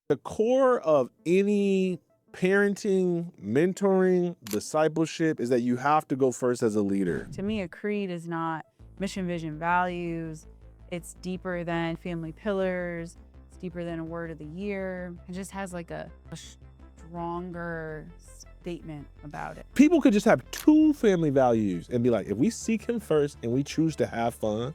The core of any parenting, mentoring, discipleship is that you have to go first as a leader. To me, a creed is not mission, vision, values. It's deeper than family pillars. It's deeper than a word of the year. It just has like a stronger statement about it. People could just have two family values and be like, if we seek him first and we choose to have fun,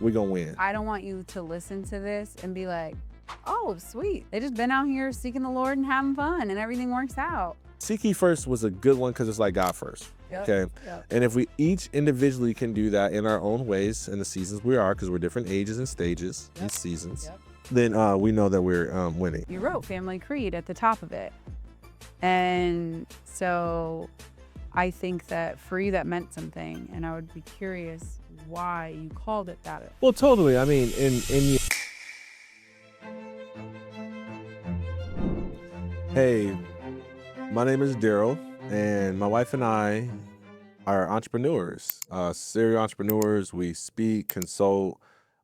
we're gonna win. I don't want you to listen to this and be like, oh, sweet. They just been out here seeking the Lord and having fun and everything works out. Seek ye first was a good one because it's like God first. Yep, Okay. yep. And if we each individually can do that in our own ways in the seasons we are, because we're different ages and stages and seasons, then we know that we're winning. You wrote family creed at the top of it. And so I think that for you that meant something, and I would be curious why you called it that. Well, totally. I mean, Hey, my name is Darryll, and my wife and I are entrepreneurs, serial entrepreneurs. We speak, consult.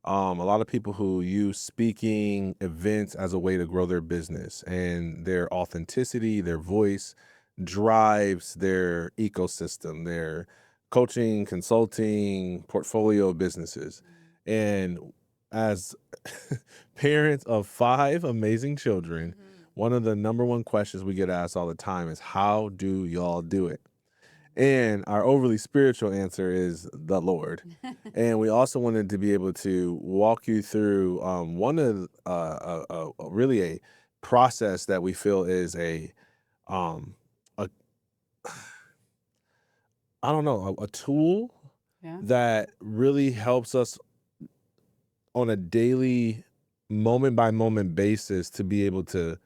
A lot of people who use speaking events as a way to grow their business, and their authenticity, their voice drives their ecosystem, their coaching, consulting, portfolio businesses. And as parents of 5 amazing children, one of the number one questions we get asked all the time is, how do y'all do it? And our overly spiritual answer is the Lord. And we also wanted to be able to walk you through one of really a process that we feel is um, a I don't know, a tool Yeah. that really helps us on a daily, moment by moment basis to be able to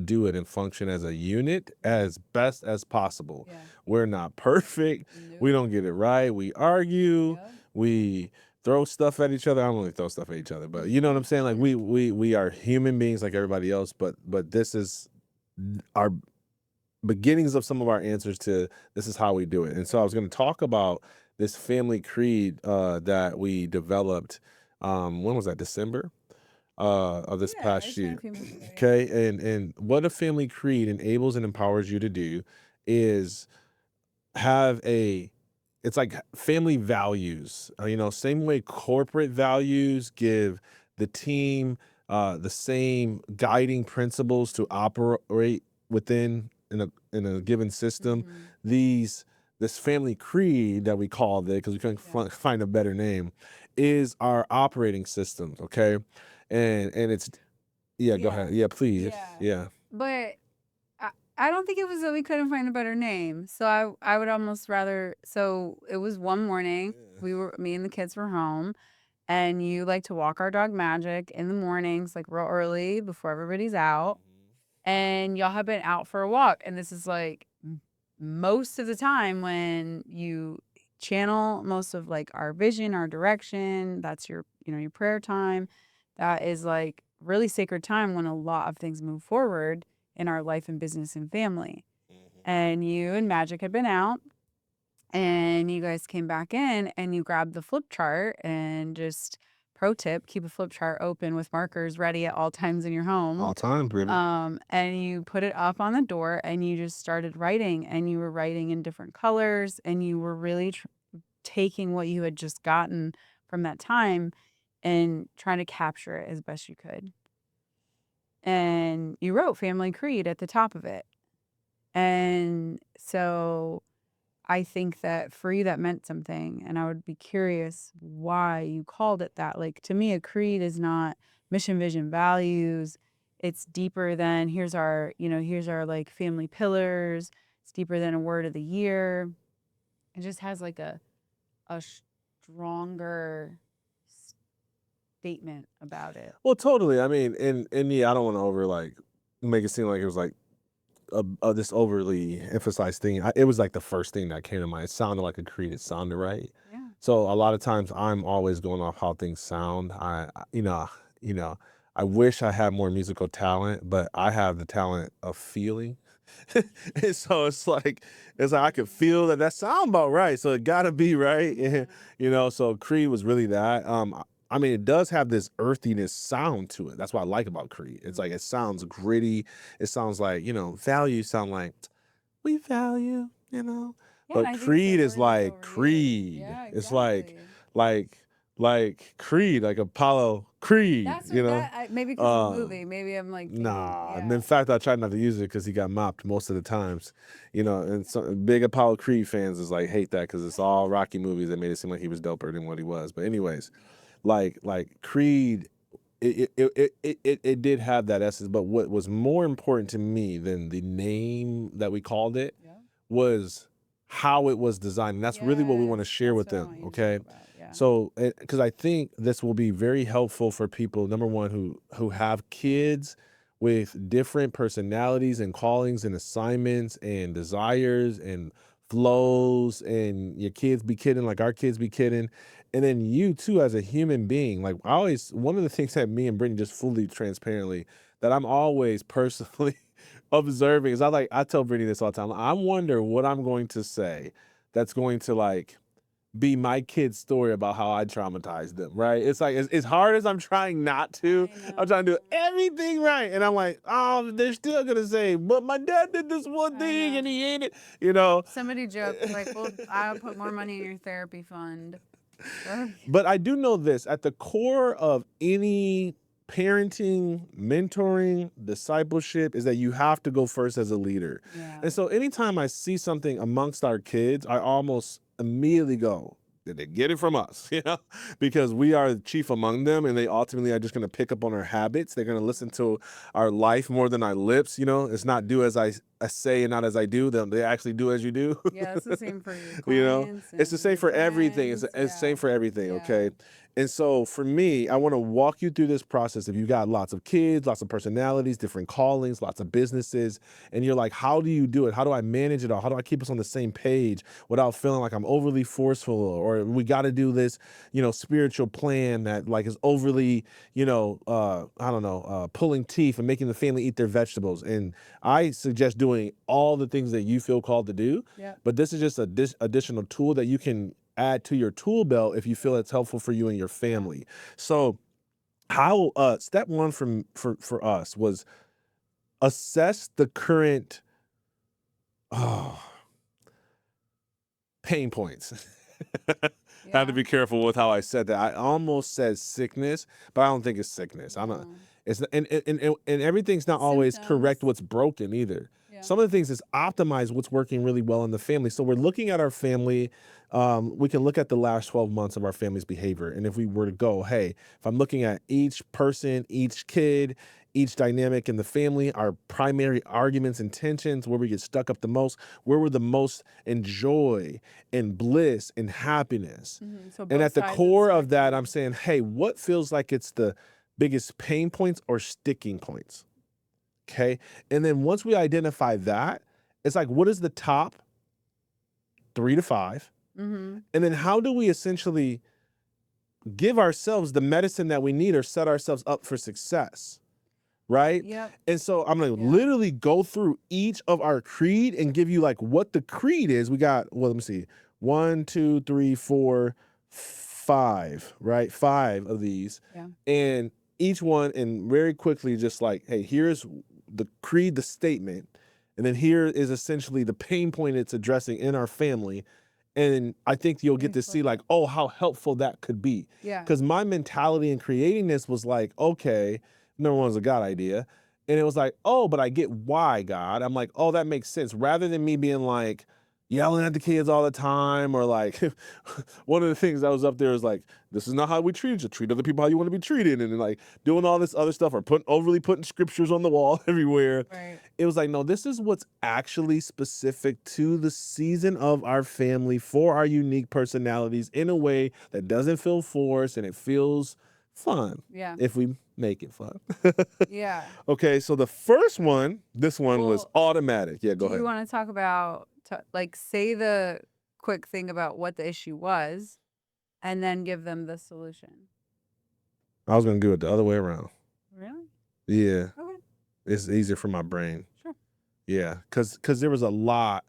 do it and function as a unit as best as possible. Yeah. We're not perfect. We don't get it right. We argue. Yep. We throw stuff at each other. I don't really throw stuff at each other, but you know what I'm saying? Like we are human beings like everybody else, but this is our beginnings of some of our answers to this is how we do it. And so I was going to talk about this family creed that we developed. When was that? December of this past year. Okay, and what a family creed enables and empowers you to do is have it's like family values. Same way corporate values give the team the same guiding principles to operate within in a given system. This family creed that we called it, because we couldn't find a better name, is our operating systems. Okay, and it's go ahead. Yeah, please. Yeah. But I don't think it was that we couldn't find a better name. So I would almost rather, so it was one morning, me and the kids were home, and you like to walk our dog Magic in the mornings, like real early before everybody's out. And y'all have been out for a walk. And this is like most of the time when you channel most of like our vision, our direction, that's your prayer time. That is like really sacred time when a lot of things move forward in our life and business and family. And you and Magic had been out, and you guys came back in and you grabbed the flip chart, and just pro tip, keep a flip chart open with markers ready at all times in your home. All time, Brittany. And you put it up on the door and you just started writing, and you were writing in different colors, and you were really taking what you had just gotten from that time and trying to capture it as best you could. And you wrote family creed at the top of it. And so I think that for you that meant something, and I would be curious why you called it that. Like, to me, a creed is not mission, vision, values. It's deeper than here's our like family pillars. It's deeper than a word of the year. It just has like a stronger statement about it. Well, totally. I mean, and yeah, I don't want to make it seem like it was like this overly emphasized thing. It was like the first thing that came to mind. It sounded like a creed. It sounded right. Yeah. So a lot of times I'm always going off how things sound. I wish I had more musical talent, but I have the talent of feeling. And so it's like I could feel that sound about right. So it gotta be right. So creed was really that. I mean, it does have this earthiness sound to it. That's what I like about Creed. It's like, it sounds gritty. It sounds like, values sound like, we value, Yeah, and but I think it's the Creed is word that's like overused. Creed. Yeah, It's exactly. like Creed, like Apollo Creed, That's what maybe because of the movie. Maybe I'm like thinking, Nah. And yeah. in fact, I tried not to use it because he got mopped most of the times, and some big Apollo Creed fans is like hate that because it's all Rocky movies that made it seem like he was doper than what he was. But anyways, like Creed, it did have that essence. But what was more important to me than the name that we called it Yeah. was how it was designed, and that's really what we want to Yes, share with that's what I them. want you to Okay, talk about. Yeah. so because I think this will be very helpful for people, number one, who have kids with different personalities and callings and assignments and desires and flows, and your kids be kidding like our kids be kidding. And then you too, as a human being, like one of the things that me and Brittany, just fully transparently, that I'm always personally observing is I tell Brittany this all the time. I wonder what I'm going to say that's going to like be my kid's story about how I traumatized them, right? It's like, as hard as I'm trying not to, I'm trying to do everything right. And I'm like, oh, they're still gonna say, but my dad did this one thing and he ate it, Somebody joked like, well, I'll put more money in your therapy fund. But I do know this, at the core of any parenting, mentoring, discipleship is that you have to go first as a leader. Yeah. And so anytime I see something amongst our kids, I almost immediately go, did they get it from us? Because we are chief among them, and they ultimately are just going to pick up on our habits. They're going to listen to our life more than our lips. It's not do as I say and not as I do. They actually do as you do. Yeah, it's the same for your clients. It's the same for everything. It's the same for everything. Okay. And so for me, I want to walk you through this process. If you got lots of kids, lots of personalities, different callings, lots of businesses, and you're like, how do you do it? How do I manage it all? How do I keep us on the same page without feeling like I'm overly forceful, or we got to do this, spiritual plan that like is overly, pulling teeth and making the family eat their vegetables. And I suggest doing all the things that you feel called to do. Yeah. But this is just a additional tool that you can add to your tool belt if you feel it's helpful for you and your family. So how step one for us was assess the current pain points. I had to be careful with how I said that. I almost said sickness, but I don't think it's sickness. I'm not. It's and everything's not always correct what's broken either. Some of the things is optimize what's working really well in the family. So we're looking at our family. We can look at the last 12 months of our family's behavior. And if we were to go, hey, if I'm looking at each person, each kid, each dynamic in the family, our primary arguments and tensions, where we get stuck up the most, where we're the most in joy and bliss and happiness. So and at the core of that, I'm saying, hey, what feels like it's the biggest pain points or sticking points? Okay. And then once we identify that, it's like, what is the top 3 to 5? And then how do we essentially give ourselves the medicine that we need or set ourselves up for success? Right? Yep. And so I'm going to literally go through each of our creed and give you like what the creed is. We got, well, let me see. 1, 2, 3, 4, 5, right? 5 of these. Yeah. And each one, and very quickly, just like, hey, here's the creed, the statement. And then here is essentially the pain point it's addressing in our family. And I think you'll get to see like, oh, how helpful that could be. Yeah. Because my mentality in creating this was like, okay, number one was a God idea. And it was like, oh, but I get why, God. I'm like, oh, that makes sense. Rather than me being like yelling at the kids all the time, or like one of the things that was up there is like, this is not how we treat you. Treat other people how you want to be treated. And then like doing all this other stuff, or overly putting scriptures on the wall everywhere. Right. It was like, no, this is what's actually specific to the season of our family for our unique personalities in a way that doesn't feel forced and it feels fun. Yeah. If we make it fun. Yeah. Okay, so the first one, this one was automatic. Yeah, go ahead. Do you want to talk about, like, say the quick thing about what the issue was, and then give them the solution? I was going to do it the other way around. Really? Yeah. Okay. It's easier for my brain. Sure. Yeah, because there was a lot.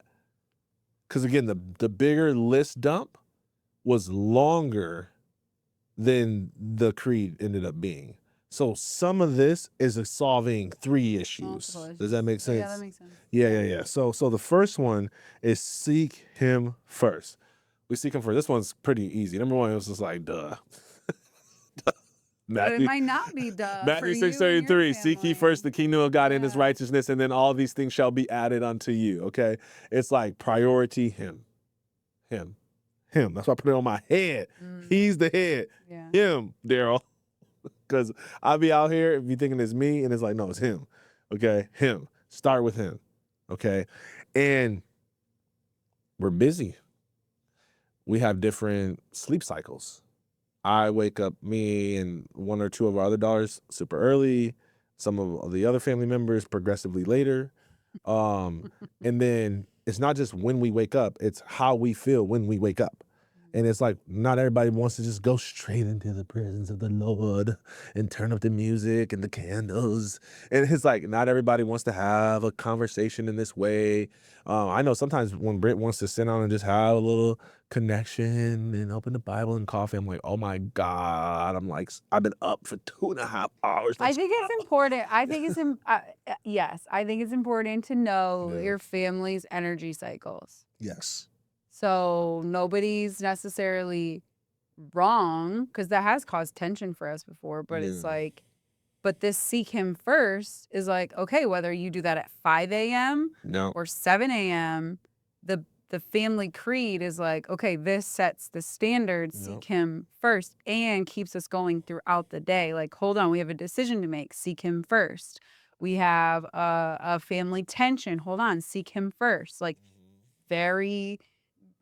Because again, the bigger list dump was longer than the creed ended up being. So some of this is solving 3 issues. Multiple Does that make issues. Yeah, that sense? makes sense. Yeah. So the first one is seek him first. We seek him first. This one's pretty easy. Number 1, it was just like, duh. But it might not be duh for Matthew you and 6:33, your seek ye family. first the kingdom of God and his Yeah. righteousness, and then all these things shall be added unto you. Okay. It's like priority him. That's why I put it on my head. He's the head. Yeah. Him, Darryll. Because I'll be out here if you thinking it's me, and it's like, no, it's him. Okay. Him. Start with him. Okay. And we're busy. We have different sleep cycles. I wake up, me and 1 or 2 of our other daughters, super early. Some of the other family members progressively later. And then it's not just when we wake up, it's how we feel when we wake up. And it's like, not everybody wants to just go straight into the presence of the Lord and turn up the music and the candles. And it's like, not everybody wants to have a conversation in this way. I know sometimes when Britt wants to sit down and just have a little connection and open the Bible and coffee, I'm like, oh my God. I'm like, I've been up for 2.5 hours. I think it's important. I think it's yes. I think it's important to know your family's energy cycles. Yes. So nobody's necessarily wrong, because that has caused tension for us before. But it's like, but this seek him first is like, okay, whether you do that at 5 a.m. or 7 a.m., the family creed is like, okay, this sets the standard, seek him first, and keeps us going throughout the day. Like, hold on, we have a decision to make, seek him first. We have a family tension, hold on, seek him first. Like, very,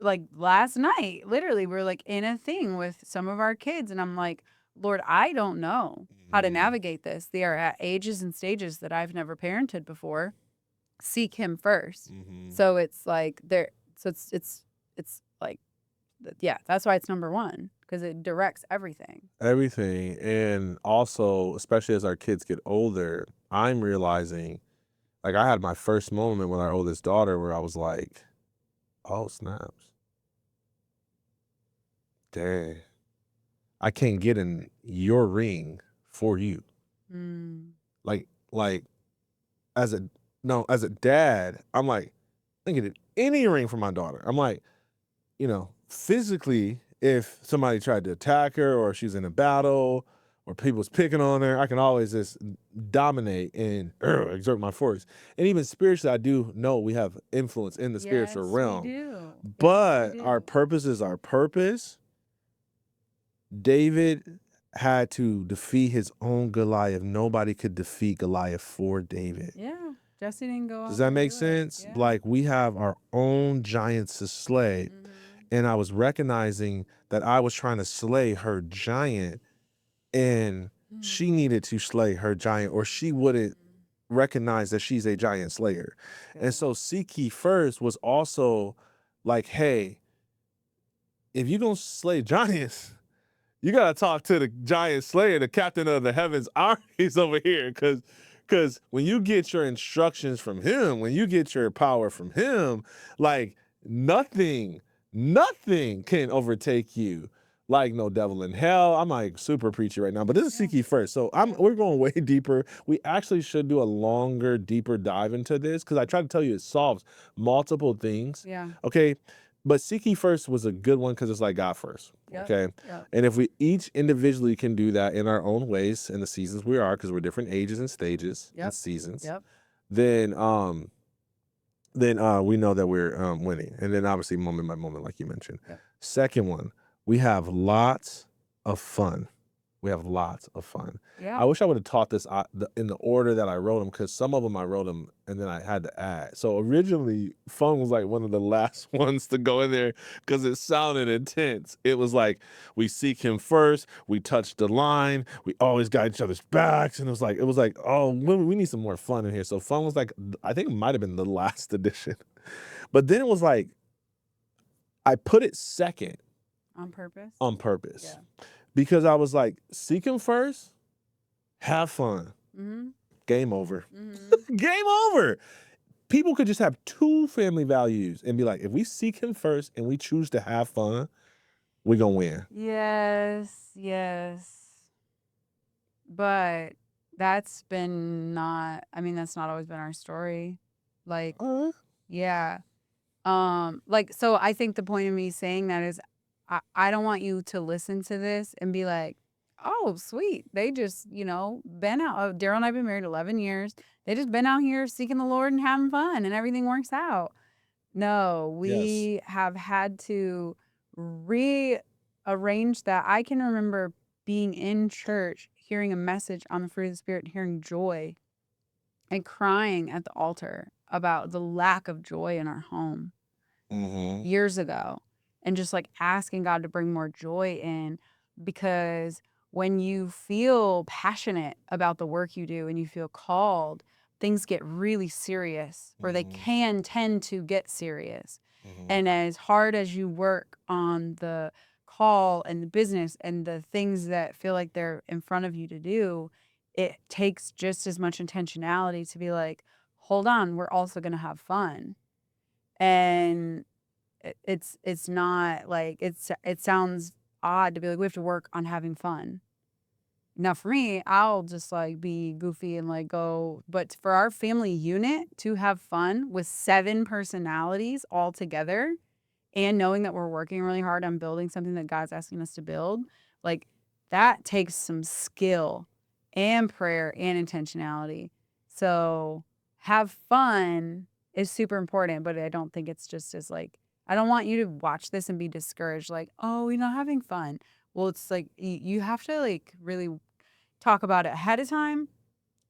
like last night, literally, we're like in a thing with some of our kids, and I'm like, Lord, I don't know how to navigate this. They are at ages and stages that I've never parented before. Seek him first. So it's like there. So it's like, yeah, that's why it's number 1, because it directs everything. Everything. And also, especially as our kids get older, I'm realizing, like, I had my first moment with our oldest daughter where I was like, oh, snaps. Dang. I can't get in your ring for you. Like, as a dad, I'm like, I can get any ring for my daughter. I'm like, physically, if somebody tried to attack her or she's in a battle or people's picking on her, I can always just dominate and exert my force. And even spiritually, I do know we have influence in the spiritual realm. We do. But our purpose is our purpose. David had to defeat his own Goliath. Nobody could defeat Goliath for David. Yeah. Jesse didn't go. Does that make sense? Yeah. Like, we have our own giants to slay. And I was recognizing that I was trying to slay her giant, and she needed to slay her giant, or she wouldn't recognize that she's a giant slayer. And so seek ye first was also like, hey, if you don't slay giants, you got to talk to the giant slayer, the captain of the heavens armies over here. Because when you get your instructions from him, when you get your power from him, like, nothing can overtake you. Like no devil in hell. I'm like super preachy right now, but this is seek ye first. So we're going way deeper. We actually should do a longer, deeper dive into this, because I try to tell you it solves multiple things. Yeah. Okay. But seek ye first was a good one because it's like God first. Okay. And if we each individually can do that in our own ways in the seasons we are, because we're different ages and stages and seasons, then we know that we're winning. And then obviously moment by moment, like you mentioned. Second one, we have lots of fun. I wish I would have taught this in the order that I wrote them, because some of them I wrote them and then I had to add. So originally, fun was like one of the last ones to go in there because it sounded intense. It was like, we seek him first, we touch the line, we always got each other's backs, and it was like, oh, we need some more fun in here. So fun was like, I think it might have been the last edition. But then it was like, I put it second. On purpose. Yeah. Because I was like, seek him first, have fun. Game over. Game over. People could just have 2 family values and be like, if we seek him first and we choose to have fun, we're gonna win. Yes. But that's not always been our story. Like, yeah. Like, so I think the point of me saying that is I don't want you to listen to this and be like, oh, sweet. They just, been out. Darryll and I have been married 11 years. They just been out here seeking the Lord and having fun and everything works out. No, we have had to rearrange that. I can remember being in church, hearing a message on the fruit of the Spirit, hearing joy and crying at the altar about the lack of joy in our home years ago, and just like asking God to bring more joy in, because when you feel passionate about the work you do and you feel called, things get really serious, or they can tend to get serious. And as hard as you work on the call and the business and the things that feel like they're in front of you to do, it takes just as much intentionality to be like, hold on, we're also going to have fun. And it's not like it sounds odd to be like, we have to work on having fun. Now for me, I'll just like be goofy and like go, but for our family unit to have fun with 7 personalities all together, and knowing that we're working really hard on building something that God's asking us to build, like that takes some skill and prayer and intentionality. So have fun is super important, but I don't think it's just as like, I don't want you to watch this and be discouraged, like, oh, you're not having fun. Well, it's like you have to like really talk about it ahead of time,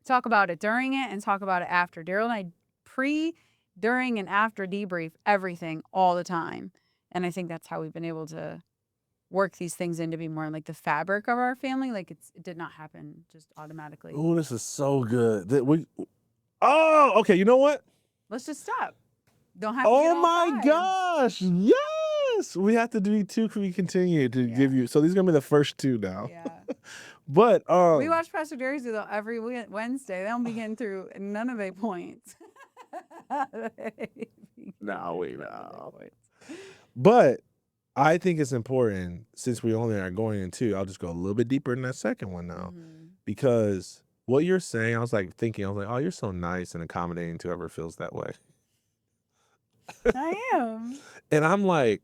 talk about it during it, and talk about it after. Darryll and I during, and after debrief everything all the time. And I think that's how we've been able to work these things into be more like the fabric of our family. Like it did not happen just automatically. Oh, this is so good. Okay, you know what? Let's just stop. Don't have to Oh get all my 5. gosh. Yes. We have to do 2 we continue to give you. So these are gonna be the first 2 now. Yeah. But we watch Pastor Darryll do that every Wednesday. They don't be getting through none of their points. No, wait now. But I think it's important, since we only are going into, I'll just go a little bit deeper in that second one now. Because what you're saying, I was like, oh, you're so nice and accommodating to whoever feels that way. I am. And I'm like,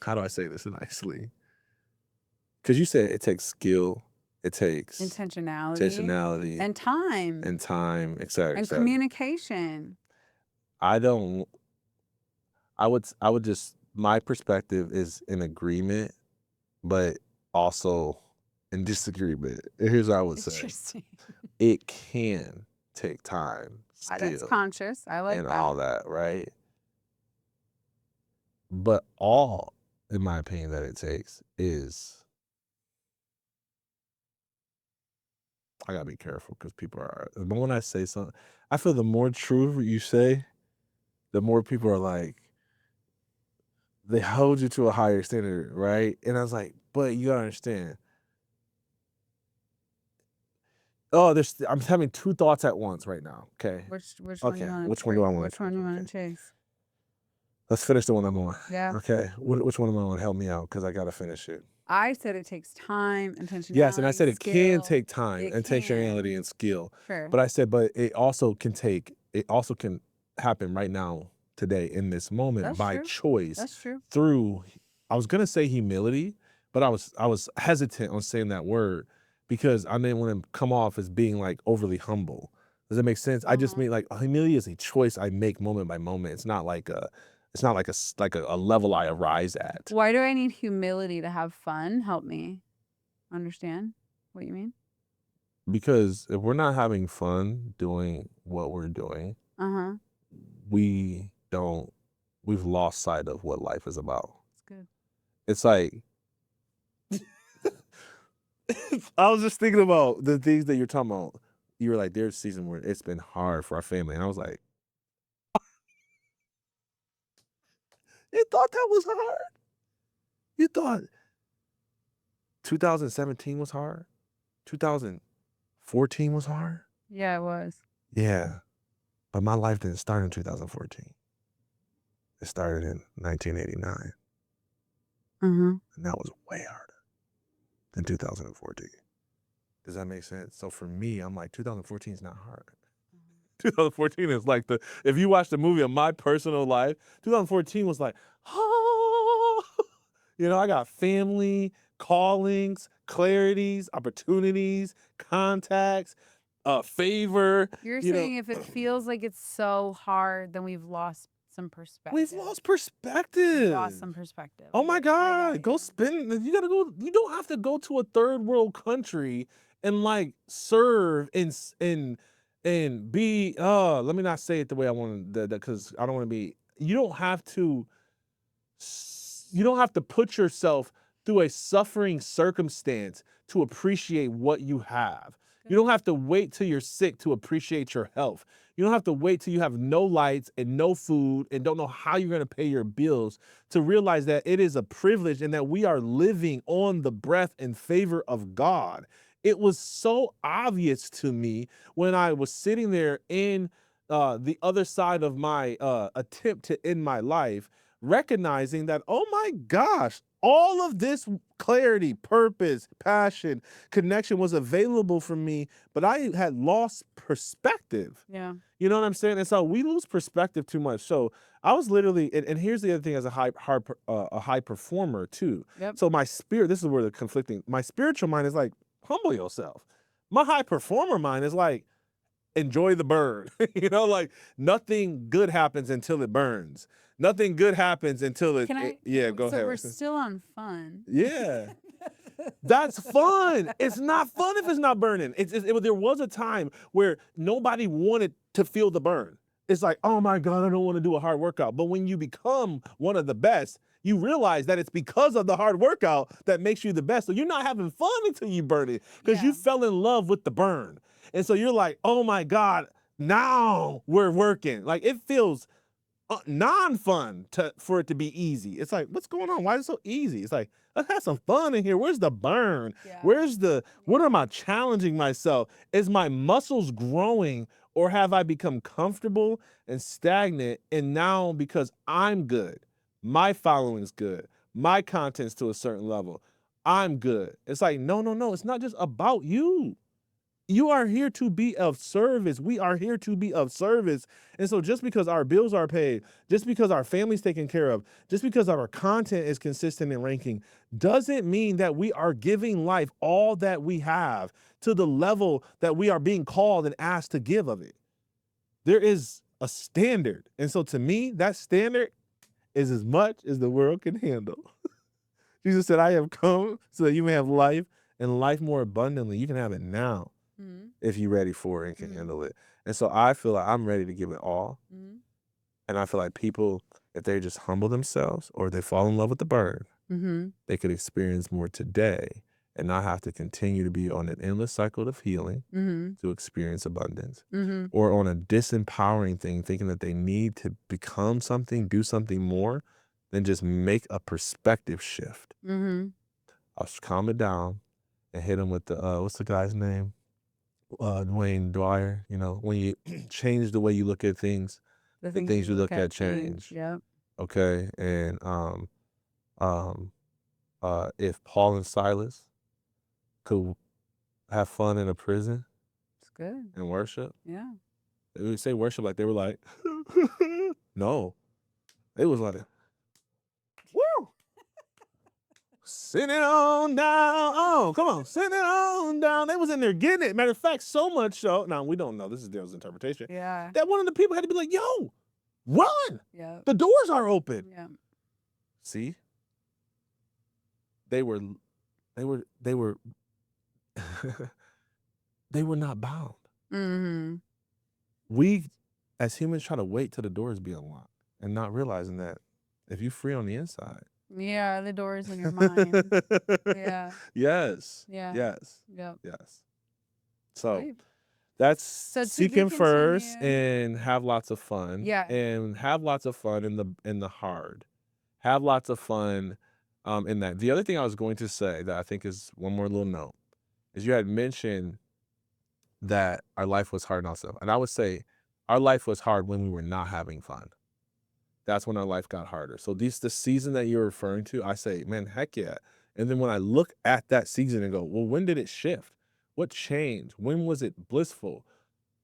how do I say this nicely? Because you said it takes skill, it takes intentionality and time, etc. and communication. I would just, my perspective is in agreement, but also in disagreement. And here's what I would say. It can take time, skill, that's conscious. I like and that. all that, right? But all, in my opinion, that it takes is, I gotta be careful because people are, but when I say something, I feel the more true you say, the more people are like, they hold you to a higher standard, right? And I was like, but you gotta understand. Oh, I'm having 2 thoughts at once right now. Okay. Which Okay. one? Which one do I want? Which one do you want to chase? Let's finish the one I'm on. Yeah. Okay. Which one am I on? Help me out, because I gotta finish it. I said it takes time, intentionality. Yes, and I said it skill. can take time, intentionality, and skill. Sure. But I said, but it also can happen right now, today, in this moment. That's by true. Choice. That's true. Through, I was gonna say humility, but I was hesitant on saying that word because I didn't want to come off as being like overly humble. Does that make sense? I just mean like humility is a choice I make moment by moment. It's not like a level I arise at. Why do I need humility to have fun? Help me understand what you mean. Because if we're not having fun doing what we're doing, we've lost sight of what life is about. It's good. It's like, I was just thinking about the things that you're talking about. You were like, there's a season where it's been hard for our family. And I was like, you thought that was hard? You thought 2017 was hard? 2014 was hard? Yeah, it was. Yeah. But my life didn't start in 2014. It started in 1989. Mhm. And that was way harder than 2014. Does that make sense? So for me, I'm like, 2014 is not hard. 2014 is like if you watch the movie of my personal life, 2014 was like, oh, I got family, callings, clarities, opportunities, contacts, favor. You're saying if it feels like it's so hard, then we've lost some perspective. We've lost We've lost perspective. some perspective. Oh my I got God, go you. spend. You gotta go. You don't have to go to a third world country and like serve and be. Let me not say it the way I want to, because I don't want to be. You don't have to. You don't have to put yourself through a suffering circumstance to appreciate what you have. You don't have to wait till you're sick to appreciate your health. You don't have to wait till you have no lights and no food and don't know how you're going to pay your bills to realize that it is a privilege and that we are living on the breath and favor of God. It was so obvious to me when I was sitting there in the other side of my attempt to end my life, recognizing that, oh my gosh, all of this clarity, purpose, passion, connection was available for me, but I had lost perspective. Yeah. You know what I'm saying? And so we lose perspective too much. So I was literally, and here's the other thing, as a high performer too. Yep. So my spirit, this is where the conflicting, my spiritual mind is like, humble yourself. My high performer mind is like, enjoy the burn. Like nothing good happens until it burns. Nothing good happens until it. Yeah, go ahead. So we're still on fun. Yeah. That's fun. It's not fun if it's not burning. There was a time where nobody wanted to feel the burn. It's like, oh my God, I don't want to do a hard workout. But when you become one of the best, you realize that it's because of the hard workout that makes you the best. So you're not having fun until you burn it because you fell in love with the burn. And so you're like, oh my God, now we're working. Like it feels non-fun for it to be easy. It's like, what's going on? Why is it so easy? It's like, let's have some fun in here. Where's the burn? Yeah. What am I challenging myself? Is my muscles growing, or have I become comfortable and stagnant? And now because I'm good, my following's good, my content's to a certain level, I'm good. It's like, no. It's not just about you. You are here to be of service. We are here to be of service. And so just because our bills are paid, just because our family's taken care of, just because our content is consistent in ranking, doesn't mean that we are giving life all that we have to the level that we are being called and asked to give of it. There is a standard. And so to me, that standard is as much as the world can handle. Jesus said, I have come so that you may have life and life more abundantly. You can have it now. Mm-hmm. If you're ready for it and can handle it. And so I feel like I'm ready to give it all. Mm-hmm. And I feel like people, if they just humble themselves or they fall in love with the bird, they could experience more today and not have to continue to be on an endless cycle of healing to experience abundance, or on a disempowering thing, thinking that they need to become something, do something more than just make a perspective shift. I'll calm it down and hit them with the, what's the guy's name? Dwayne Dwyer, when you change the way you look at things, the things you look at change. Yep. Okay. And if Paul and Silas could have fun in a prison, it's good. And worship. Yeah. They would say worship like they were like, no. It was like, woo! Sitting on down. Oh, come on. Sitting on down. They was in there getting it. Matter of fact, so much so. Now, we don't know. This is Darryl's interpretation. Yeah. That one of the people had to be like, yo, run. Yeah. The doors are open. Yeah. See? They were they were not bound. We, as humans, try to wait till the doors be unlocked and not realizing that if you're free on the inside, yeah, the door's in your mind. Yeah. Yes. Yeah. Yes. Yep. Yes. So Right. that's So seek Him first and have lots of fun. Yeah. And have lots of fun in the hard. Have lots of fun in that. The other thing I was going to say that I think is one more little note is you had mentioned that our life was hard also. And I would say our life was hard when we were not having fun. that's when our life got harder. So the season that you're referring to, I say, man, heck yeah. And then when I look at that season and go, well, when did it shift? What changed? When was it blissful?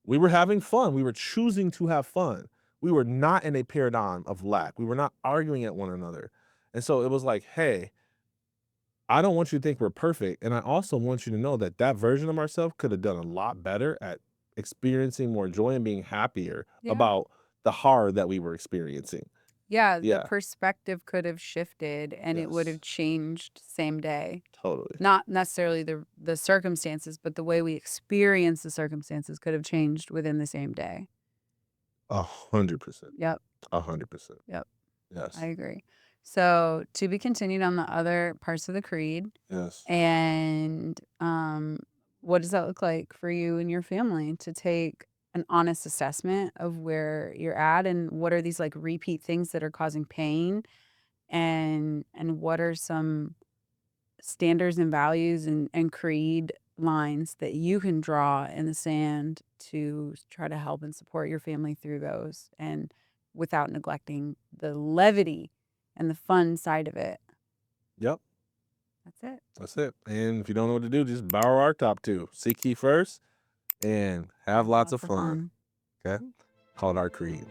We were having fun. We were choosing to have fun. We were not in a paradigm of lack. We were not arguing at one another. And so it was like, hey, I don't want you to think we're perfect. And I also want you to know that that version of ourselves could have done a lot better at experiencing more joy and being happier Yeah. about the horror that we were experiencing. Yeah, the Yeah. perspective could have shifted and it would Yes. have changed same day. Totally. Not necessarily the circumstances, but the way we experience the circumstances could have changed within the same day. 100%. Yep. 100%. Yep. Yes. I agree. So to be continued on the other parts of the creed. Yes. And what does that look like for you and your family to take an honest assessment of where you're at and what are these like repeat things that are causing pain and what are some standards and values and creed lines that you can draw in the sand to try to help and support your family through those and without neglecting the levity and the fun side of it. Yep. That's it. That's it. And if you don't know what to do, just borrow our top 2. Seek ye first and have lots of fun. Okay? Call it our creed.